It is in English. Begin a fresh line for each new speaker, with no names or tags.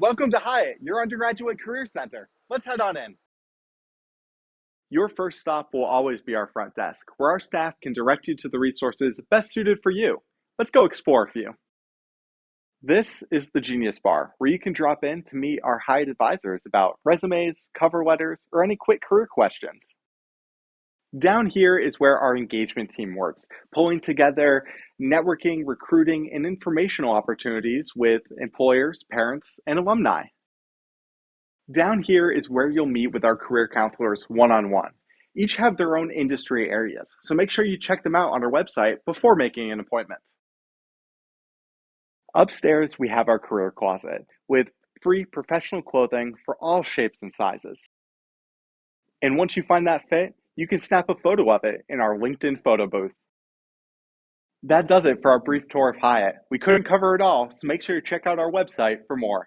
Welcome to Hiatt, your undergraduate career center. Let's head on in. Your first stop will always be our front desk, where our staff can direct you to the resources best suited for you. Let's go explore a few. This is the Genius Bar, where you can drop in to meet our Hiatt advisors about resumes, cover letters, or any quick career questions. Down here is where our engagement team works, pulling together networking, recruiting, and informational opportunities with employers, parents, and alumni. Down here is where you'll meet with our career counselors one-on-one. Each have their own industry areas, so make sure you check them out on our website before making an appointment. Upstairs, we have our career closet with free professional clothing for all shapes and sizes. And once you find that fit, you can snap a photo of it in our LinkedIn photo booth. That does it for our brief tour of Hiatt. We couldn't cover it all, so make sure you check out our website for more.